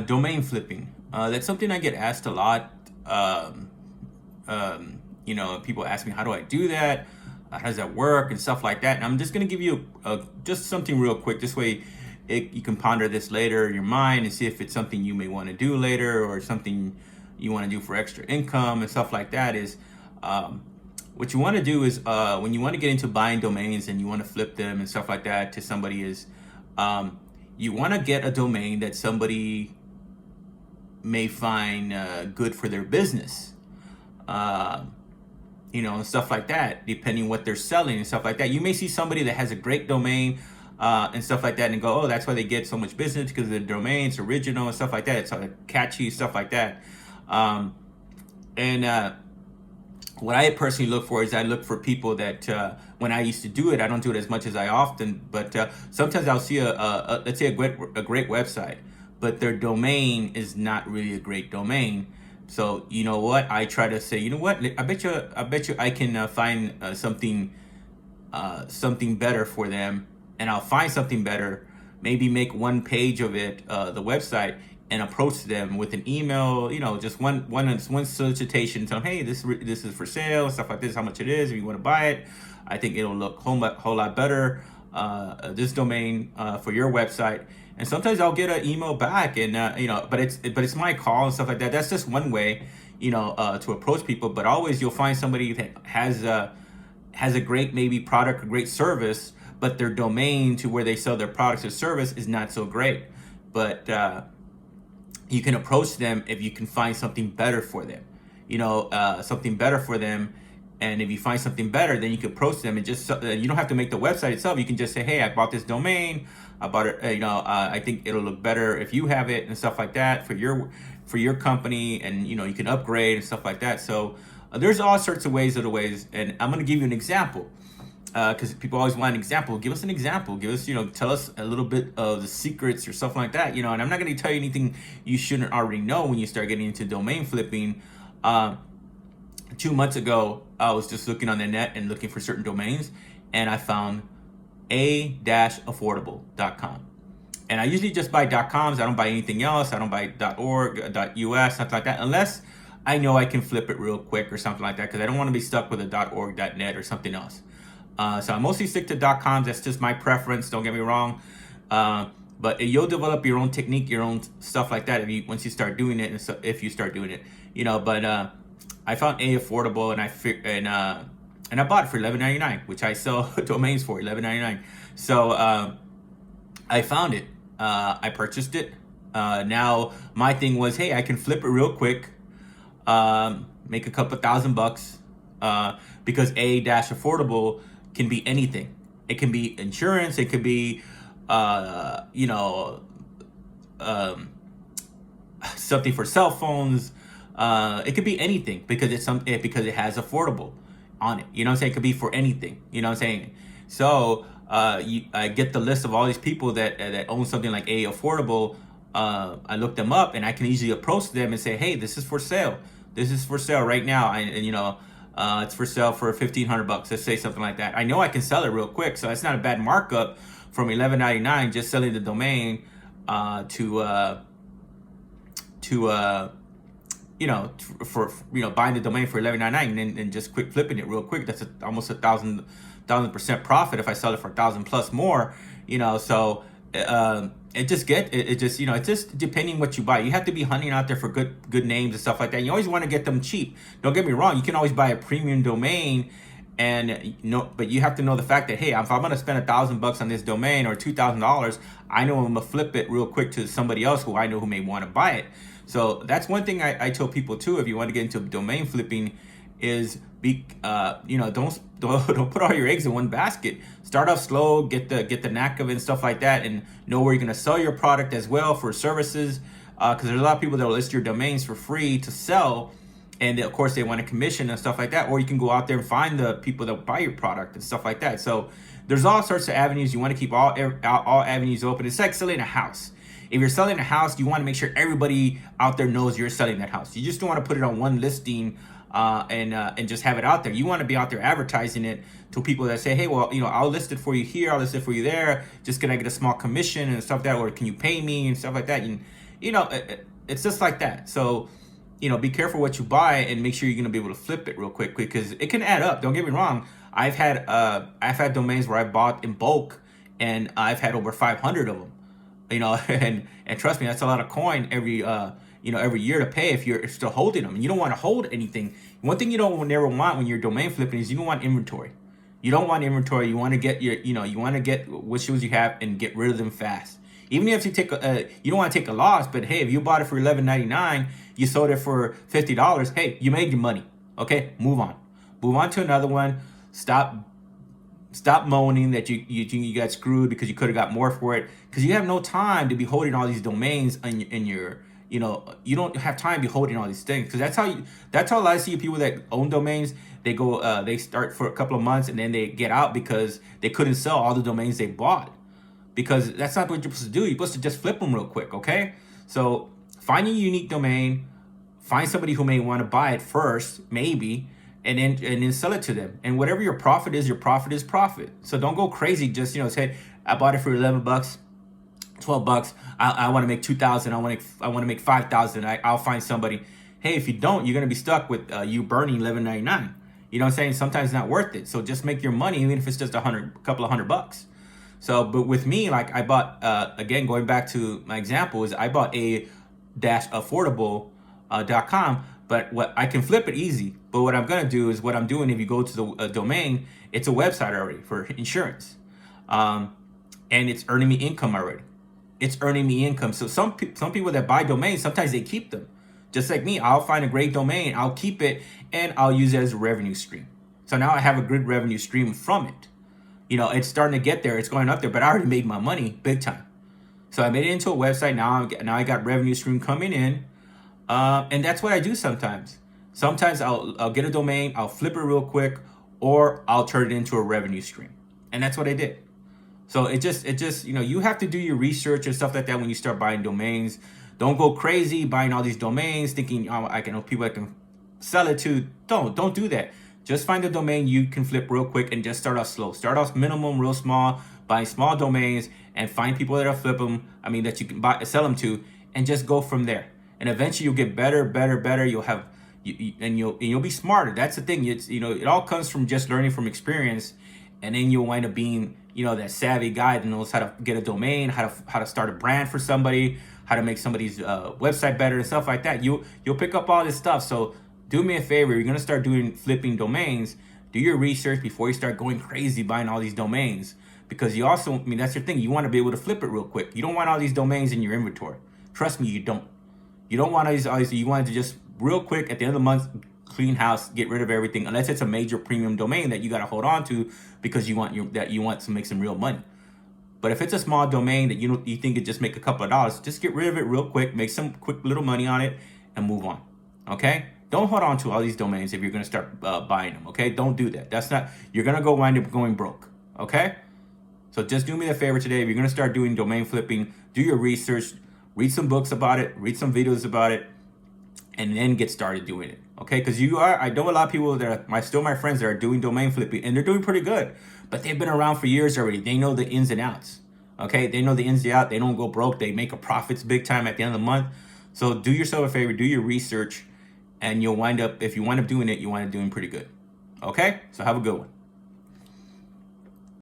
Domain flipping. That's something I get asked a lot. People ask me, how do I do that? How does that work and stuff like that? And I'm just going to give you just something real quick. This way you can ponder this later in your mind and see if it's something you may want to do later or something you want to do for extra income and stuff like that. Is what you want to do is when you want to get into buying domains and you want to flip them and stuff like that to somebody is you want to get a domain that somebody may find good for their business, and stuff like that, depending what they're selling and stuff like that. You may see somebody that has a great domain and stuff like that and go, oh, that's why they get so much business, because the domain's original and stuff like that. It's catchy, stuff like that. And what I personally look for is I look for people that when I used to do it, I don't do it as much as I often, but sometimes I'll see let's say a great website, but their domain is not really a great domain. So you know what? I try to say, you know what? I bet you I can find something better for them, and I'll find something better. Maybe make one page of it, the website, and approach them with an email. Just one solicitation. Tell them, hey, this is for sale, stuff like this. How much it is? If you want to buy it, I think it'll look whole lot better. This domain for your website. And sometimes I'll get an email back, and but it's my call and stuff like that. That's just one way, to approach people. But always you'll find somebody that has a great maybe product or great service, but their domain to where they sell their products or service is not so great. But you can approach them if you can find something better for them, something better for them. And if you find something better, then you can approach them and just, you don't have to make the website itself. You can just say, hey, I bought this domain. I bought it, I think it'll look better if you have it and stuff like that for your company. And, you can upgrade and stuff like that. So there's all sorts of ways. And I'm going to give you an example because people always want an example. Give us an example. Give us, tell us a little bit of the secrets or stuff like that, and I'm not going to tell you anything you shouldn't already know when you start getting into domain flipping. 2 months ago, I was just looking on the net and looking for certain domains, and I found a-affordable.com. And I usually just buy .coms. I don't buy anything else. I don't buy .org, .us, something like that, unless I know I can flip it real quick or something like that, because I don't want to be stuck with a .org, .net, or something else. So I mostly stick to .coms. That's just my preference. Don't get me wrong. But you'll develop your own technique, your own stuff like that once you start doing it, and so if you start doing it, But I found A-Affordable, and I bought it for $11.99, which I sell domains for $11.99. So I found it. I purchased it. Now my thing was, hey, I can flip it real quick, make a couple $1,000, because A-Affordable can be anything. It can be insurance. It could be, something for cell phones. It could be anything because because it has affordable on it. It could be for anything. So I get the list of all these people that own something like A-Affordable. I look them up, and I can easily approach them and say, hey, this is for sale. This is for sale right now. It's for sale for $1,500. Let's say something like that. I know I can sell it real quick, so it's not a bad markup from $11.99 just selling the domain for buying the domain for $11.99 and just quick flipping it real quick. That's almost 1,000% profit if I sell it for 1,000 plus more. So it's just depending what you buy. You have to be hunting out there for good names and stuff like that. You always want to get them cheap. Don't get me wrong. You can always buy a premium domain, but you have to know the fact that, hey, if I'm gonna spend $1,000 on this domain or $2,000, I know I'm gonna flip it real quick to somebody else who I know who may want to buy it. So that's one thing I tell people too. If you want to get into domain flipping, is don't put all your eggs in one basket. Start off slow, get the knack of it and stuff like that, and know where you're gonna sell your product as well for services. Because there's a lot of people that will list your domains for free to sell, and of course they want a commission and stuff like that. Or you can go out there and find the people that buy your product and stuff like that. So there's all sorts of avenues. You want to keep all avenues open. It's like selling a house. If you're selling a house, you want to make sure everybody out there knows you're selling that house. You just don't want to put it on one listing and just have it out there. You want to be out there advertising it to people that say, hey, well, I'll list it for you here, I'll list it for you there. Just can I get a small commission and stuff like that, or can you pay me and stuff like that? And it's just like that. So, be careful what you buy and make sure you're gonna be able to flip it real quick because it can add up. Don't get me wrong. I've had domains where I bought in bulk and I've had over 500 of them. And trust me, that's a lot of coin every year to pay if you're still holding them. And you don't want to hold anything. One thing you don't never want when you're domain flipping is you don't want inventory. You don't want inventory. You want to get you want to get what shoes you have and get rid of them fast. Even if you you don't want to take a loss, but hey, if you bought it for $11.99, you sold it for $50. Hey, you made your money. Okay, move on to another one. Stop moaning that you got screwed because you could have got more for it, because you have no time to be holding all these domains in your you don't have time to be holding all these things, because that's how I see people that own domains. They start for a couple of months and then they get out because they couldn't sell all the domains they bought, because that's not what you're supposed to do. You're supposed to just flip them real quick. Okay, so find a unique domain, find somebody who may want to buy it first, maybe, and then sell it to them. And whatever your profit is profit. So don't go crazy. Just say, I bought it for $11, $12. I want to make 2,000. I want to make 5,000. I'll find somebody. Hey, if you don't, you're gonna be stuck with you burning $11.99. You know what I'm saying? Sometimes it's not worth it. So just make your money, even if it's just a couple of $100. So, but with me, like I bought again, going back to my example, is I bought a-affordable.com. But what I can flip it easy. But what I'm gonna do is what I'm doing. If you go to the domain, it's a website already for insurance, and it's earning me income already. It's earning me income. So some people that buy domains, sometimes they keep them. Just like me, I'll find a great domain, I'll keep it, and I'll use it as a revenue stream. So now I have a good revenue stream from it. It's starting to get there. It's going up there, but I already made my money big time. So I made it into a website. Now I got revenue stream coming in. And that's what I do sometimes. Sometimes I'll get a domain, I'll flip it real quick, or I'll turn it into a revenue stream. And that's what I did. So it just you have to do your research and stuff like that when you start buying domains. Don't go crazy buying all these domains thinking, I can know people I can sell it to. Don't do that. Just find a domain you can flip real quick and just start off slow. Start off minimum, real small, buying small domains, and find people that'll flip them. That you can sell them to, and just go from there. And eventually you'll get better. You'll have you'll be smarter. That's the thing. It all comes from just learning from experience, and then you'll wind up being that savvy guy that knows how to get a domain, how to start a brand for somebody, how to make somebody's website better and stuff like that. You'll pick up all this stuff. So do me a favor. You're gonna start flipping domains. Do your research before you start going crazy buying all these domains, because you also that's your thing. You want to be able to flip it real quick. You don't want all these domains in your inventory. Trust me, you don't. You don't want all these. You want to just real quick at the end of the month clean house, get rid of everything, unless it's a major premium domain that you got to hold on to because you want to make some real money. But if it's a small domain that you think it just make a couple of dollars, just get rid of it real quick, make some quick little money on it, and move on. Okay? Don't hold on to all these domains if you're gonna start buying them. Okay? Don't do that. You're gonna wind up going broke. Okay? So just do me a favor today. If you're gonna start doing domain flipping, do your research, read some books about it, read some videos about it, and then get started doing it. Okay? Because I know a lot of people that are still my friends that are doing domain flipping, and they're doing pretty good. But they've been around for years already. They know the ins and outs. Okay? They know the ins and outs. They don't go broke. They make a profits big time at the end of the month. So do yourself a favor, do your research, and if you wind up doing it, you wind up doing pretty good. Okay? So have a good one.